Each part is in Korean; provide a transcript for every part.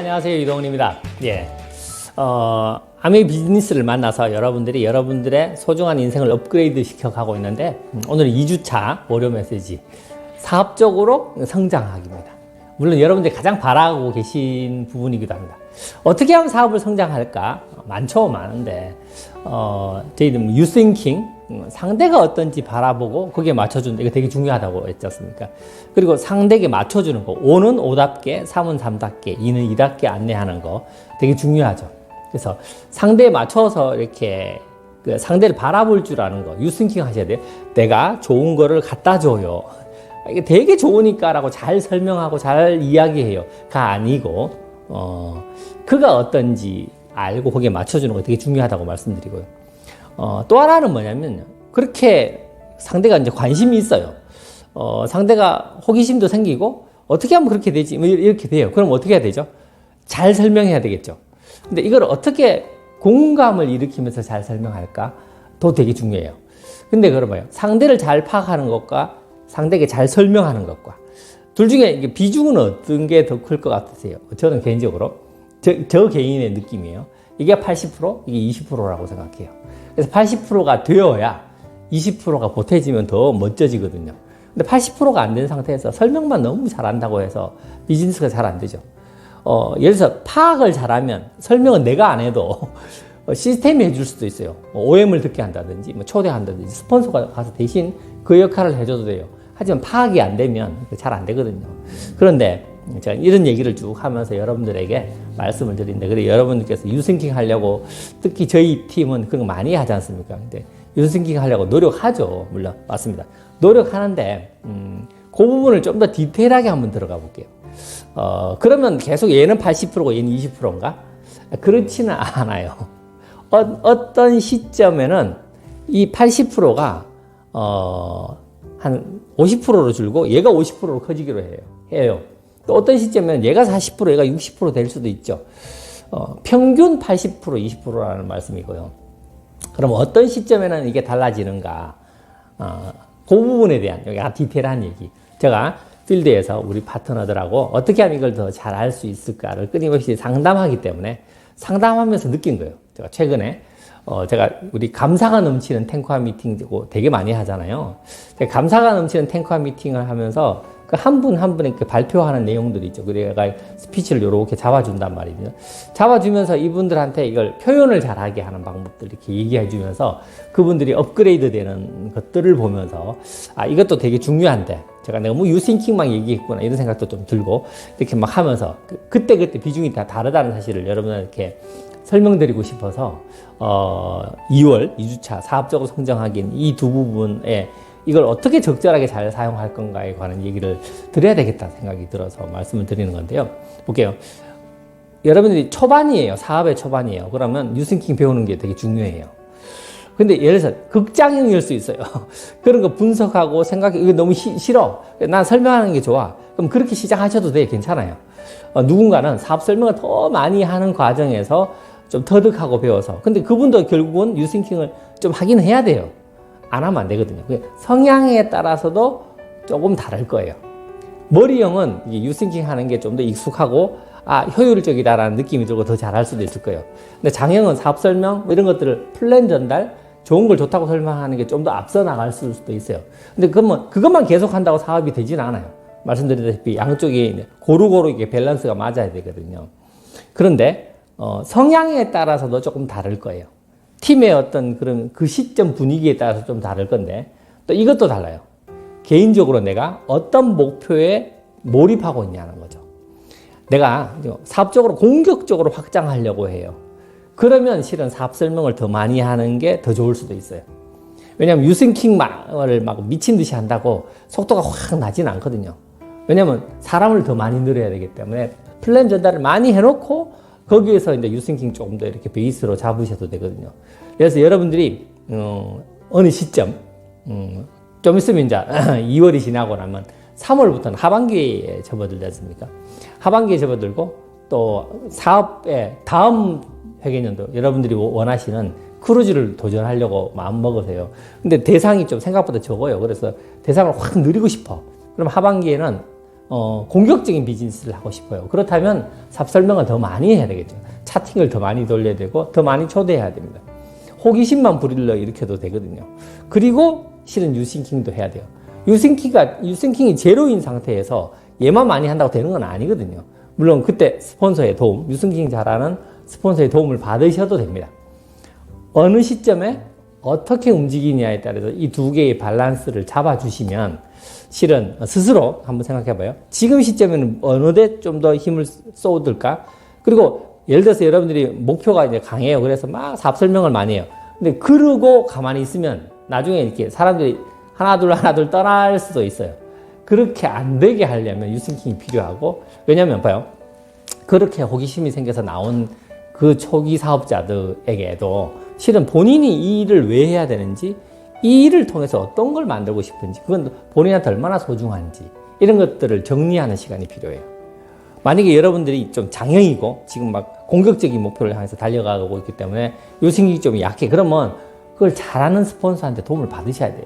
안녕하세요. 이동훈입니다. 예. 아메이 비즈니스를 만나서 여러분들의 소중한 인생을 업그레이드 시켜가고 있는데, 오늘 2주차 월요 메시지. 사업적으로 성장하기입니다. 물론 여러분들이 가장 바라고 계신 부분이기도 합니다. 어떻게 하면 사업을 성장할까? 많은데, 저희는 유싱킹, 상대가 어떤지 바라보고 거기에 맞춰준다. 이거 되게 중요하다고 했지 않습니까? 그리고 상대에게 맞춰주는 거. 5는 5답게, 3은 3답게, 2는 2답게 안내하는 거 되게 중요하죠. 그래서 상대에 맞춰서 이렇게 그 상대를 바라볼 줄 아는 거. 유싱킹 하셔야 돼요. 내가 좋은 거를 갖다 줘요. 이게 되게 좋으니까 라고 잘 설명하고 잘 이야기해요. 가 아니고, 그가 어떤지 알고 거기에 맞춰주는 거 되게 중요하다고 말씀드리고요. 또 하나는 뭐냐면, 그렇게 상대가 이제 관심이 있어요. 상대가 호기심도 생기고, 어떻게 하면 그렇게 되지? 뭐 이렇게 돼요. 그럼 어떻게 해야 되죠? 잘 설명해야 되겠죠. 근데 이걸 어떻게 공감을 일으키면서 잘 설명할까? 도 되게 중요해요. 근데 그러면요. 상대를 잘 파악하는 것과 상대에게 잘 설명하는 것과 둘 중에 이게 비중은 어떤 게 더 클 것 같으세요? 저는 개인적으로 저 개인의 느낌이에요. 이게 80%, 이게 20%라고 생각해요. 그래서 80%가 되어야 20%가 보태지면 더 멋져지거든요. 근데 80%가 안 된 상태에서 설명만 너무 잘한다고 해서 비즈니스가 잘 안 되죠. 예를 들어서 파악을 잘하면 설명은 내가 안 해도 시스템이 해줄 수도 있어요. OM을 듣게 한다든지, 초대한다든지, 스폰서가 가서 대신 그 역할을 해줘도 돼요. 하지만 파악이 안 되면 잘 안 되거든요. 그런데 제가 이런 얘기를 쭉 하면서 여러분들에게 말씀을 드리는데, 그래 여러분들께서 유싱킹 하려고, 특히 저희 팀은 그런 거 많이 하지 않습니까? 근데 유싱킹 하려고 노력하죠. 물론 맞습니다. 노력하는데 그 부분을 좀 더 디테일하게 한번 들어가 볼게요. 그러면 계속 얘는 80%고 얘는 20%인가? 그렇지는 않아요. 어떤 시점에는 이 80%가 한 50%로 줄고 얘가 50%로 커지기로 해요. 또 어떤 시점에는 얘가 40%, 얘가 60% 될 수도 있죠. 평균 80%, 20%라는 말씀이고요. 그럼 어떤 시점에는 이게 달라지는가? 그 부분에 대한 여기 디테일한 얘기. 제가 필드에서 우리 파트너들하고 어떻게 하면 이걸 더 잘 알 수 있을까를 끊임없이 상담하기 때문에 상담하면서 느낀 거예요. 제가 최근에 제가 우리 감사가 넘치는 탱커와 미팅 되게 많이 하잖아요. 감사가 넘치는 탱커와 미팅을 하면서 그 한 분 한 분에게 발표하는 내용들이 있죠. 그래서 내가 스피치를 이렇게 잡아준단 말이죠. 잡아주면서 이분들한테 이걸 표현을 잘하게 하는 방법들 이렇게 얘기해 주면서 그분들이 업그레이드 되는 것들을 보면서 이것도 되게 중요한데 제가 너무 유싱킹만 얘기했구나 이런 생각도 좀 들고 이렇게 막 하면서 그때 비중이 다 다르다는 사실을 여러분들께 설명드리고 싶어서 2월 2주차 사업적으로 성장하기엔 이 두 부분에 이걸 어떻게 적절하게 잘 사용할 건가에 관한 얘기를 드려야 되겠다 생각이 들어서 말씀을 드리는 건데요. 볼게요. 여러분들이 초반이에요. 사업의 초반이에요. 그러면 유싱킹 배우는 게 되게 중요해요. 근데 예를 들어서 극장형일 수 있어요. 그런 거 분석하고 생각해. 이거 너무 싫어. 난 설명하는 게 좋아. 그럼 그렇게 시작하셔도 돼. 괜찮아요. 누군가는 사업 설명을 더 많이 하는 과정에서 좀 터득하고 배워서. 근데 그분도 결국은 유싱킹을 좀 하긴 해야 돼요. 안 하면 안 되거든요. 성향에 따라서도 조금 다를 거예요. 머리형은 유싱킹 하는 게 좀 더 익숙하고 효율적이다라는 느낌이 들고 더 잘할 수도 있을 거예요. 근데 장형은 사업 설명 이런 것들을 플랜 전달 좋은 걸 좋다고 설명하는 게 좀 더 앞서 나갈 수도 있어요. 근데 그것만 계속 한다고 사업이 되진 않아요. 말씀드렸다시피 양쪽이 고루고루 이게 밸런스가 맞아야 되거든요. 그런데 성향에 따라서도 조금 다를 거예요. 팀의 어떤 그런 그 시점 분위기에 따라서 좀 다를 건데 또 이것도 달라요. 개인적으로 내가 어떤 목표에 몰입하고 있냐는 거죠. 내가 사업적으로 공격적으로 확장하려고 해요. 그러면 실은 사업 설명을 더 많이 하는 게 더 좋을 수도 있어요. 왜냐하면 유싱킹을 막 미친 듯이 한다고 속도가 확 나지는 않거든요. 왜냐하면 사람을 더 많이 늘어야 되기 때문에 플랜 전달을 많이 해놓고 거기에서 이제 유싱킹 조금 더 이렇게 베이스로 잡으셔도 되거든요. 그래서 여러분들이 어느 시점 좀 있으면 이제 2월이 지나고 나면 3월부터는 하반기에 접어들지 않습니까? 하반기에 접어들고 또 사업의 다음 회계년도 여러분들이 원하시는 크루즈를 도전하려고 마음 먹으세요. 근데 대상이 좀 생각보다 적어요. 그래서 대상을 확 누리고 싶어. 그럼 하반기에는 공격적인 비즈니스를 하고 싶어요. 그렇다면 사업 설명을 더 많이 해야 되겠죠. 차팅을 더 많이 돌려야 되고 더 많이 초대해야 됩니다. 호기심만 불러 일으켜도 되거든요. 그리고 실은 유싱킹도 해야 돼요. 유싱킹이 제로인 상태에서 얘만 많이 한다고 되는 건 아니거든요. 물론 그때 스폰서의 도움, 유싱킹 잘하는 스폰서의 도움을 받으셔도 됩니다. 어느 시점에 어떻게 움직이냐에 따라서 이 두 개의 밸런스를 잡아주시면 실은 스스로 한번 생각해봐요. 지금 시점에는 어느 데 좀 더 힘을 쏟을까? 그리고 예를 들어서 여러분들이 목표가 이제 강해요. 그래서 막 사업 설명을 많이 해요. 근데 그러고 가만히 있으면 나중에 이렇게 사람들이 하나둘 떠날 수도 있어요. 그렇게 안 되게 하려면 유싱킹이 필요하고, 왜냐면 봐요. 그렇게 호기심이 생겨서 나온 그 초기 사업자들에게도 실은 본인이 이 일을 왜 해야 되는지, 이 일을 통해서 어떤 걸 만들고 싶은지, 그건 본인한테 얼마나 소중한지, 이런 것들을 정리하는 시간이 필요해요. 만약에 여러분들이 좀 장형이고 지금 막 공격적인 목표를 향해서 달려가고 있기 때문에 유승익이 좀 약해. 그러면 그걸 잘하는 스폰서한테 도움을 받으셔야 돼요.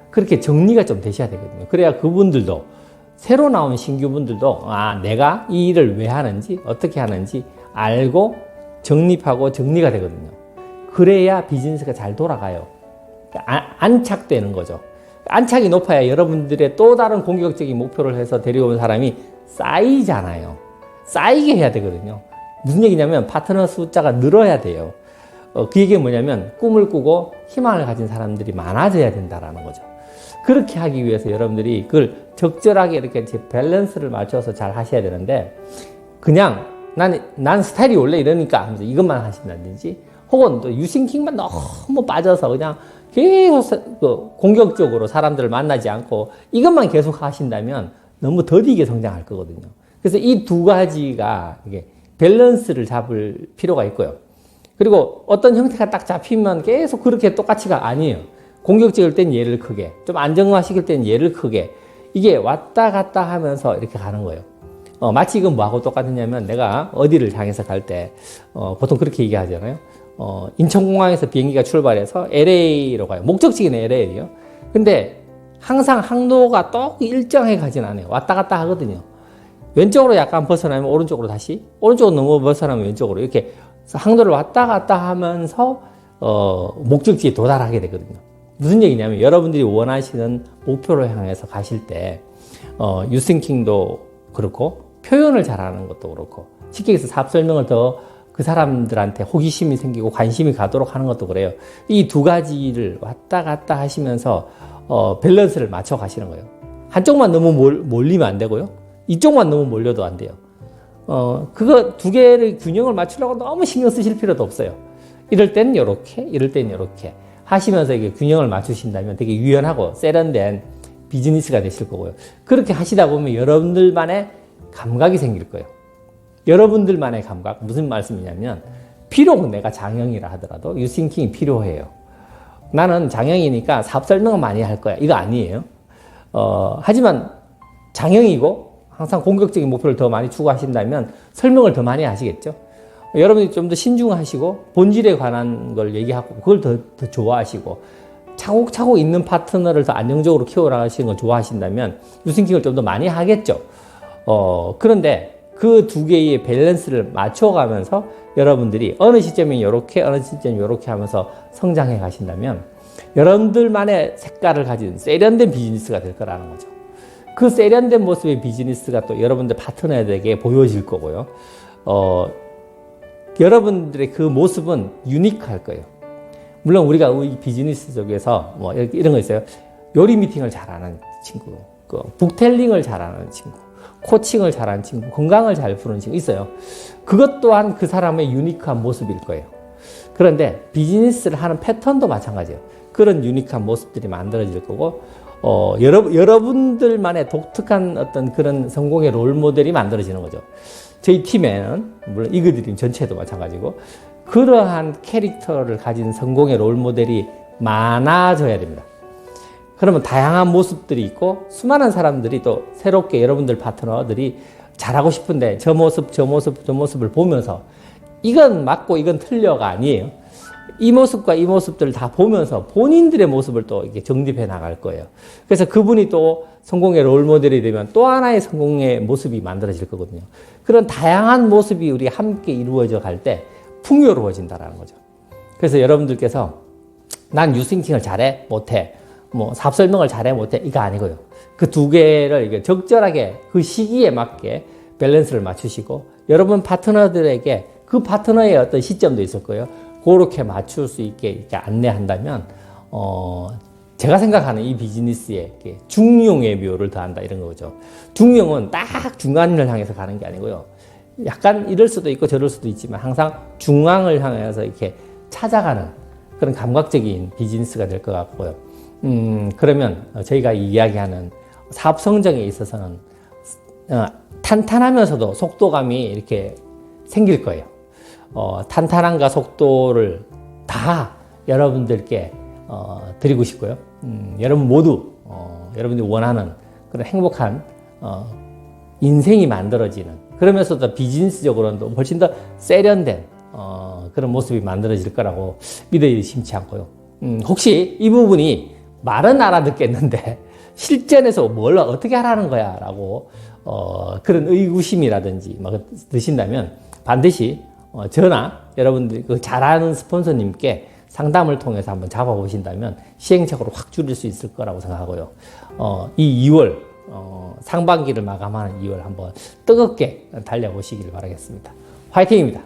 그렇게 정리가 좀 되셔야 되거든요. 그래야 그분들도, 새로 나온 신규분들도 내가 이 일을 왜 하는지, 어떻게 하는지 알고 정립하고 정리가 되거든요. 그래야 비즈니스가 잘 돌아가요. 안착되는 거죠. 안착이 높아야 여러분들의 또 다른 공격적인 목표를 해서 데려온 사람이 쌓이잖아요. 쌓이게 해야 되거든요. 무슨 얘기냐면 파트너 숫자가 늘어야 돼요. 그 얘기가 뭐냐면 꿈을 꾸고 희망을 가진 사람들이 많아져야 된다는 거죠. 그렇게 하기 위해서 여러분들이 그걸 적절하게 이렇게 밸런스를 맞춰서 잘 하셔야 되는데, 그냥 난 스타일이 원래 이러니까 하면서 이것만 하신다든지, 혹은 또 유싱킹만 너무 빠져서 그냥 계속 공격적으로 사람들을 만나지 않고 이것만 계속 하신다면 너무 더디게 성장할 거거든요. 그래서 이 두 가지가 이게 밸런스를 잡을 필요가 있고요. 그리고 어떤 형태가 딱 잡히면 계속 그렇게 똑같이가 아니에요. 공격적일 땐 얘를 크게, 좀 안정화시킬 땐 얘를 크게, 이게 왔다 갔다 하면서 이렇게 가는 거예요. 마치 이건 뭐하고 똑같으냐면, 내가 어디를 향해서 갈 때 보통 그렇게 얘기하잖아요. 인천공항에서 비행기가 출발해서 LA로 가요. 목적지는 LA예요. 근데 항상 항로가 또 일정하게 가진 않아요. 왔다 갔다 하거든요. 왼쪽으로 약간 벗어나면 오른쪽으로 다시, 오른쪽으로 너무 벗어나면 왼쪽으로, 이렇게 항로를 왔다 갔다 하면서 목적지에 도달하게 되거든요. 무슨 얘기냐면, 여러분들이 원하시는 목표를 향해서 가실 때 유싱킹도 그렇고 표현을 잘하는 것도 그렇고, 쉽게 얘기해서 사업 설명을 더 그 사람들한테 호기심이 생기고 관심이 가도록 하는 것도 그래요. 이 두 가지를 왔다 갔다 하시면서 밸런스를 맞춰 가시는 거예요. 한쪽만 너무 몰리면 안 되고요. 이쪽만 너무 몰려도 안 돼요. 그거 두 개를 균형을 맞추려고 너무 신경 쓰실 필요도 없어요. 이럴 땐 요렇게, 이럴 땐 요렇게 하시면서 이게 균형을 맞추신다면 되게 유연하고 세련된 비즈니스가 되실 거고요. 그렇게 하시다 보면 여러분들만의 감각이 생길 거예요. 여러분들만의 감각, 무슨 말씀이냐면, 비록 내가 장형이라 하더라도 유싱킹이 필요해요. 나는 장형이니까 사업 설명은 많이 할 거야. 이거 아니에요. 하지만 장형이고 항상 공격적인 목표를 더 많이 추구하신다면 설명을 더 많이 하시겠죠. 여러분이 좀 더 신중하시고 본질에 관한 걸 얘기하고 그걸 더 좋아하시고 차곡차곡 있는 파트너를 더 안정적으로 키워나가시는 걸 좋아하신다면 유싱킹을 좀 더 많이 하겠죠. 그런데 그 두 개의 밸런스를 맞춰가면서 여러분들이 어느 시점이 이렇게, 어느 시점이 이렇게 하면서 성장해 가신다면 여러분들만의 색깔을 가진 세련된 비즈니스가 될 거라는 거죠. 그 세련된 모습의 비즈니스가 또 여러분들 파트너에게 보여질 거고요. 여러분들의 그 모습은 유니크할 거예요. 물론 우리가 이 비즈니스 속에서 뭐 이런 거 있어요. 요리 미팅을 잘하는 친구, 북텔링을 잘하는 친구, 코칭을 잘하는 친구, 건강을 잘 푸는 친구 있어요. 그것 또한 그 사람의 유니크한 모습일 거예요. 그런데 비즈니스를 하는 패턴도 마찬가지예요. 그런 유니크한 모습들이 만들어질 거고, 여러분들만의 독특한 어떤 그런 성공의 롤 모델이 만들어지는 거죠. 저희 팀에는, 물론 이그드림 전체도 마찬가지고, 그러한 캐릭터를 가진 성공의 롤 모델이 많아져야 됩니다. 그러면 다양한 모습들이 있고 수많은 사람들이 또 새롭게 여러분들 파트너들이 잘하고 싶은데 저 모습을 보면서 이건 맞고 이건 틀려가 아니에요. 이 모습과 이 모습들을 다 보면서 본인들의 모습을 또 이렇게 정립해 나갈 거예요. 그래서 그분이 또 성공의 롤모델이 되면 또 하나의 성공의 모습이 만들어질 거거든요. 그런 다양한 모습이 우리 함께 이루어져 갈 때 풍요로워진다는 거죠. 그래서 여러분들께서 난 뉴스팅킹을 잘해? 못해? 뭐 사업 설명을 잘해? 못해? 이거 아니고요. 그 두 개를 이게 적절하게 그 시기에 맞게 밸런스를 맞추시고 여러분 파트너들에게 그 파트너의 어떤 시점도 있을 거예요. 그렇게 맞출 수 있게 이렇게 안내한다면 제가 생각하는 이 비즈니스에 중용의 묘를 더한다 이런 거죠. 중용은 딱 중간을 향해서 가는 게 아니고요. 약간 이럴 수도 있고 저럴 수도 있지만 항상 중앙을 향해서 이렇게 찾아가는 그런 감각적인 비즈니스가 될 것 같고요. 그러면 저희가 이야기하는 사업 성장에 있어서는 탄탄하면서도 속도감이 이렇게 생길 거예요. 탄탄함과 속도를 다 여러분들께 드리고 싶고요. 여러분 모두 여러분들이 원하는 그런 행복한 인생이 만들어지는 그러면서도 비즈니스적으로는 훨씬 더 세련된 그런 모습이 만들어질 거라고 믿어 심치 않고요. 혹시 이 부분이 말은 알아듣겠는데 실전에서 뭘 어떻게 하라는 거야 라고 그런 의구심이라든지 막 드신다면 반드시 저나 여러분들 그 잘 아는 스폰서님께 상담을 통해서 한번 잡아보신다면 시행착오를 확 줄일 수 있을 거라고 생각하고요. 이 2월 상반기를 마감하는 2월 한번 뜨겁게 달려보시길 바라겠습니다. 화이팅입니다.